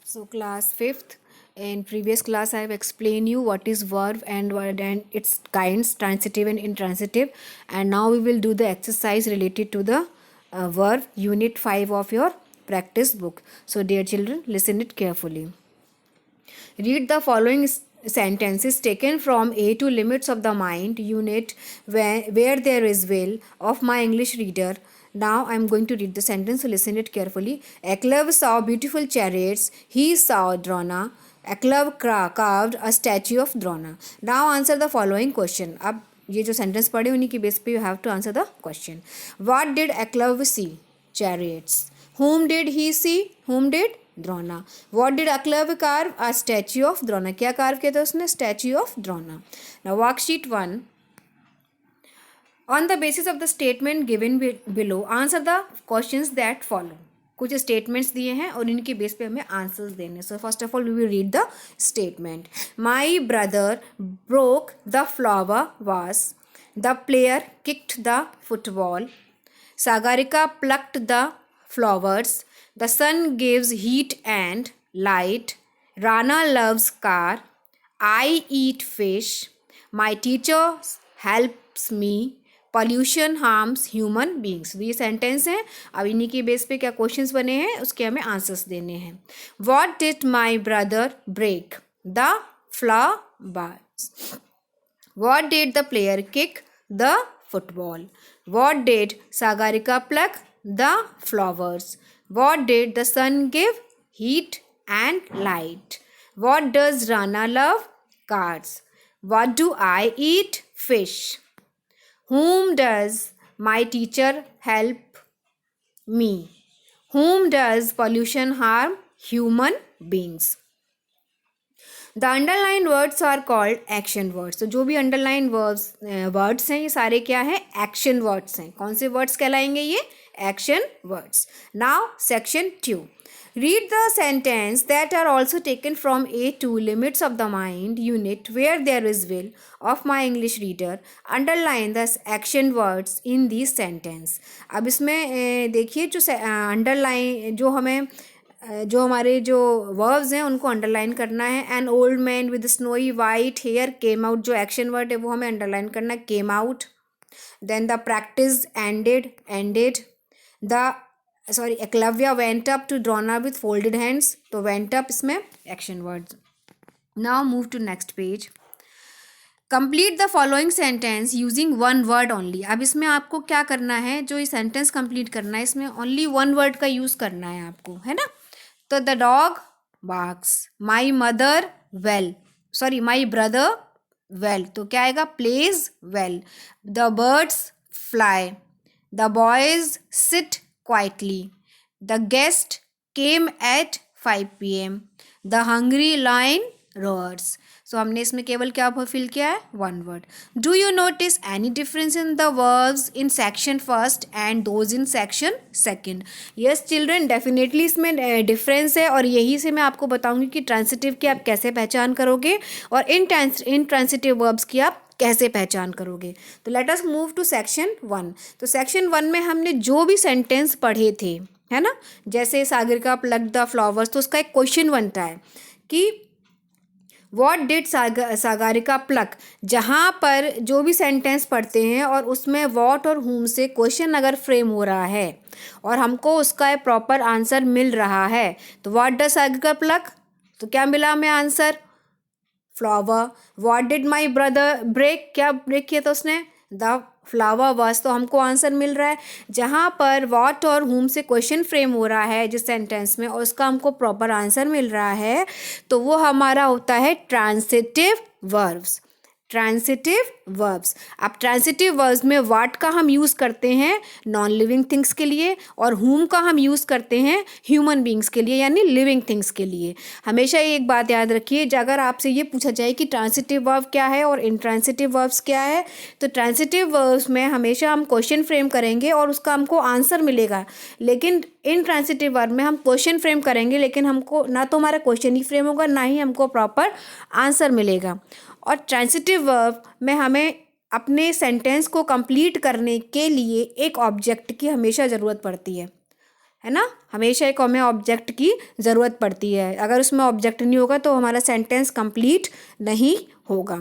So class 5th, in previous class I have explained you what is verb and word and its kinds, transitive and intransitive, and now we will do the exercise related to the verb unit 5 of your practice book. So dear children, listen it carefully. Read the following sentences taken from A to Limits of the Mind unit where there is will of my English reader. Now I am going to read the sentence, so listen it carefully. Eklev saw beautiful chariots. He saw Drona. Eklev carved a statue of Drona. Now answer the following question. अब ये जो sentence पढ़े उन्हीं की base पे you have to answer the question. What did Eklev see? Chariots. Whom did he see? Whom did Drona. What did Eklev carve? A statue of Drona. क्या carve किया था उसने? Statue of Drona. Now worksheet 1. On the basis of the statement given below, answer the questions that follow. कुछ statements दिए हैं और इनके base पे हमें आंसर्स देने. So first of all we will read the statement. My brother broke the flower vase. The player kicked the football. Sagarika plucked the flowers. The sun gives heat and light. Rana loves car. I eat fish. My teacher helps me. Pollution harms human beings. ये sentence हैं. अब इन्हीं के base पे क्या questions बने हैं उसके हमें आंसर्स देने हैं. What did my brother break? The flowers. What did the player kick? The football. What did Sagarika pluck? The flowers. What did the sun give? Heat and light. What does Rana love? Cars. What do I eat? Fish. Whom does my teacher help me? Whom does pollution harm? Human beings. The underline words are called action words. तो जो भी underline words हैं ये सारे क्या हैं? Action words हैं. कौन से वर्ड्स कहलाएंगे ये? Action words. Now section 2. Read the sentence that are also taken from a to limits of the mind unit where there is will of my English reader. Underline the action words in this sentence. अब इसमें देखिए जो underline जो हमारे जो verbs हैं उनको underline करना है. An old man with snowy white hair came out. जो एक्शन वर्ड है वो हमें अंडरलाइन करना है. Came out. Then the practice ended. Eklavya went up to Drona with folded hands. तो वेंट अप इसमें action words. Now move to next page. Complete the following sentence using one word only. अब इसमें आपको क्या करना है? जो ये सेंटेंस कंप्लीट करना है इसमें ओनली वन वर्ड का यूज़ करना है आपको, है ना. तो the dog barks. My mother well. My brother well. तो क्या आएगा? Plays well. The birds fly. The boys sit quietly. The guest came at 5 PM. The hungry lion roars. So हमने इसमें केवल क्या फिल किया है? One word. Do you notice any difference in the verbs in section first and those in section second? Yes children, definitely इसमें difference है और यही से मैं आपको बताऊंगी कि ट्रांसिटिव की आप कैसे पहचान करोगे और इन ट्रांसिटिव वर्ब्स की आप कैसे पहचान करोगे. तो let us move to section 1. तो सेक्शन 1 में हमने जो भी सेंटेंस पढ़े थे, है ना, जैसे सागरिका प्लग द फ्लावर्स, तो उसका एक क्वेश्चन बनता है कि वॉट डिड सागरिका प्लक. जहाँ पर जो भी सेंटेंस पढ़ते हैं और उसमें वॉट और हुम से क्वेश्चन अगर फ्रेम हो रहा है और हमको उसका प्रॉपर आंसर मिल रहा है, तो वॉट डज सागरिका प्लक, तो क्या मिला हमें answer? Flower. What did my brother break. क्या ब्रेक किया था उसने? द फ्लावर वास. तो हमको आंसर मिल रहा है. जहाँ पर वॉट और हुम से क्वेश्चन फ्रेम हो रहा है जिस सेंटेंस में और उसका हमको प्रॉपर आंसर मिल रहा है, तो वो हमारा होता है ट्रांसिटिव वर्ब्स. Transitive verbs. अब ट्रांसिटिव वर्ब्स में व्हाट का हम यूज़ करते हैं नॉन लिविंग थिंग्स के लिए और हुम का हम यूज़ करते हैं ह्यूमन बींग्स के लिए, यानी लिविंग थिंग्स के लिए. हमेशा एक बात याद रखिए, अगर आपसे ये पूछा जाए कि ट्रांसिटिव वर्ब क्या है और इंट्रांसिटिव वर्ब्स क्या है, तो ट्रांसिटिव वर्ब्स में हमेशा हम क्वेश्चन फ्रेम करेंगे और उसका हमको आंसर मिलेगा. लेकिन इंट्रांसिटिव वर्ब में हम क्वेश्चन फ्रेम करेंगे लेकिन हमको ना तो हमारा क्वेश्चन ही फ्रेम होगा ना ही हमको प्रॉपर आंसर मिलेगा. और ट्रांसिटिव वर्ब में हमें अपने सेंटेंस को कंप्लीट करने के लिए एक ऑब्जेक्ट की हमेशा ज़रूरत पड़ती है है ना, हमेशा एक हमें ऑब्जेक्ट की ज़रूरत पड़ती है, अगर उसमें ऑब्जेक्ट नहीं होगा तो हमारा सेंटेंस कंप्लीट नहीं होगा।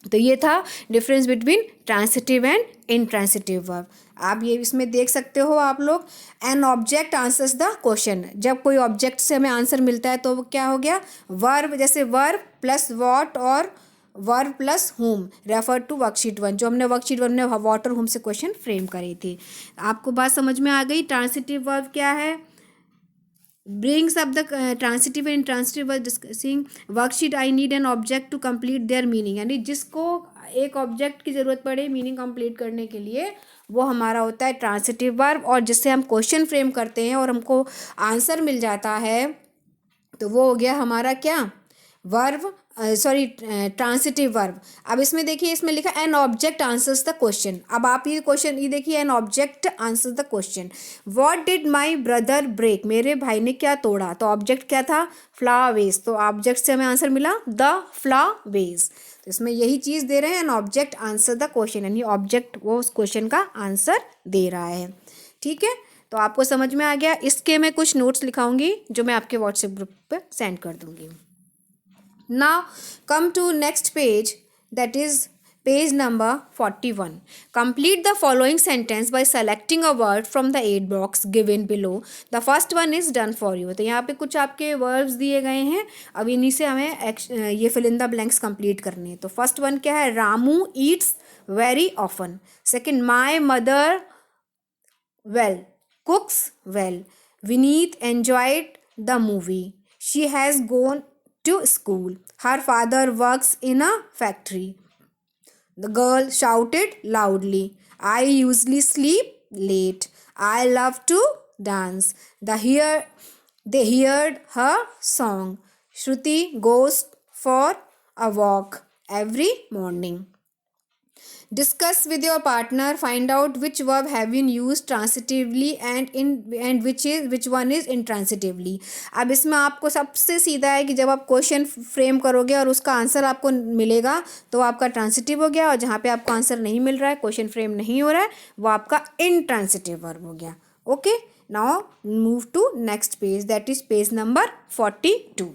तो ये था difference between transitive and intransitive verb. आप ये इसमें देख सकते हो आप लोग, N object answers the question, जब कोई ऑब्जेक्ट से हमें आंसर मिलता है तो वो क्या हो गया, वर्ब, जैसे वर्ब प्लस वॉट और वर्ब प्लस हुम रेफर टू वर्कशीट 1, जो हमने वर्कशीट 1 में वॉट और हुम से क्वेश्चन फ्रेम करे थे। आपको बात समझ में आ गई। ट्रांसिटिव वर्ब क्या है, brings up the transitive and intransitive was discussing worksheet। I need an object to complete their meaning, यानी जिसको एक ऑब्जेक्ट की ज़रूरत पड़े मीनिंग कंप्लीट करने के लिए, वो हमारा होता है ट्रांसिटिव वर्ब, और जिससे हम क्वेश्चन फ्रेम करते हैं और हमको आंसर मिल जाता है, तो वो हो गया हमारा क्या, वर्ब, सॉरी ट्रांसिटिव वर्ब। अब इसमें देखिए, इसमें लिखा an object answers the question. अब आप ये क्वेश्चन ये देखिए, an object answers the question, what did my brother break, मेरे भाई ने क्या तोड़ा, तो ऑब्जेक्ट क्या था, फ्लावेज, तो ऑब्जेक्ट से हमें आंसर मिला द फ्लावेज। तो इसमें यही चीज़ दे रहे हैं, an object answer the question, यानी ऑब्जेक्ट वो उस क्वेश्चन का आंसर दे रहा है। ठीक है, तो आपको समझ में आ गया। इसके मैं कुछ नोट्स लिखाऊंगी जो मैं आपके व्हाट्सएप ग्रुप पे सेंड कर दूंगी। Now come to next page, that is page number 41. Complete the following sentence by selecting a word from the 8 box given below. The first one is done for you. तो यहाँ पे कुछ आपके words दिए गए हैं, अब इन्हीं से हमें ये fill in the blanks complete करने हैं। तो फर्स्ट वन क्या है, Ramu Yeats very often. Second, my mother well, cooks well. Vineet enjoyed the movie. She has gone to school. Her father works in a factory. The girl shouted loudly. I usually sleep late. I love to dance. They heard her song. Shruti goes for a walk every morning. Discuss with your partner, find out which verb have been used transitively and which one is intransitively. अब इसमें आपको सबसे सीधा है कि जब आप question frame करोगे और उसका आंसर आपको मिलेगा तो आपका ट्रांसिटिव हो गया, और जहाँ पे आपको आंसर नहीं मिल रहा है, क्वेश्चन फ्रेम नहीं हो रहा है, वो आपका इंट्रांसिटिव वर्ब हो गया। Okay, now move to next page, that is page number 42.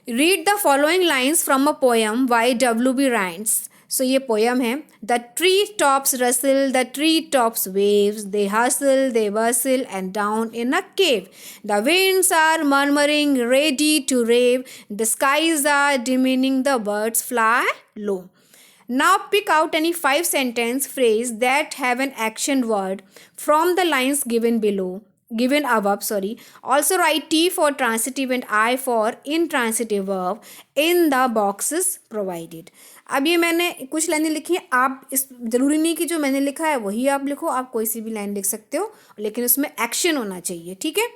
Read the following lines from a poem by W.B. Yeats. So ये पोयम है। The tree tops rustle, the tree tops waves, they hustle, they bustle, and down in a cave. The winds are murmuring, ready to rave, the skies are dimming, the birds fly low. Now pick out any 5 sentence phrase that have an action word from the lines given above. Also write T for transitive and I for intransitive verb in the boxes provided. अब ये मैंने कुछ लाइनें लिखी हैं, आप इस ज़रूरी नहीं कि जो मैंने लिखा है वही आप लिखो, आप कोई सी भी लाइन लिख सकते हो, लेकिन उसमें एक्शन होना चाहिए। ठीक है,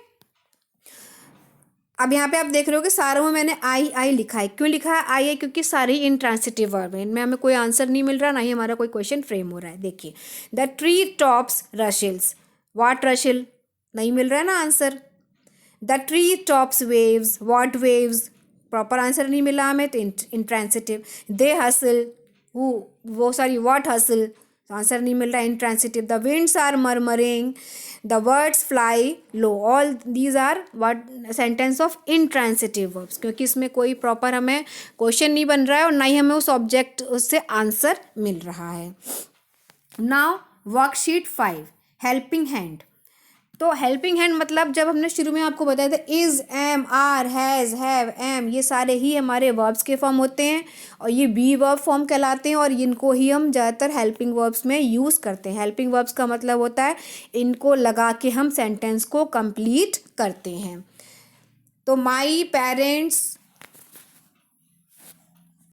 अब यहाँ पे आप देख रहे हो कि सारों में मैंने आई लिखा है। क्यों लिखा है आई है, क्योंकि सारे ही इंट्रांसिटिव वर्ब हैं, इनमें हमें कोई आंसर नहीं मिल रहा, ना ही हमारा कोई क्वेश्चन फ्रेम हो रहा है। देखिए, the tree tops rustles, what rustle, नहीं मिल रहा है ना answer. The tree tops waves, what waves, proper answer नहीं मिला हमें, तो intransitive. They hustle, what hustle, answer नहीं मिल रहा है, intransitive. The winds are murmuring, the words fly low, all these are word sentence of intransitive verbs, क्योंकि इसमें कोई प्रॉपर हमें क्वेश्चन नहीं बन रहा है और ना ही हमें उस ऑब्जेक्ट उससे आंसर मिल रहा है। Now worksheet 5, helping hand. तो हेल्पिंग हैंड मतलब, जब हमने शुरू में आपको बताया था, is, am, are, has, have, am, ये सारे ही हमारे वर्ब्स के फॉर्म होते हैं और ये बी वर्ब फॉर्म कहलाते हैं, और इनको ही हम ज़्यादातर हेल्पिंग वर्ब्स में यूज़ करते हैं। हेल्पिंग वर्ब्स का मतलब होता है इनको लगा के हम सेंटेंस को कंप्लीट करते हैं। तो माई पेरेंट्स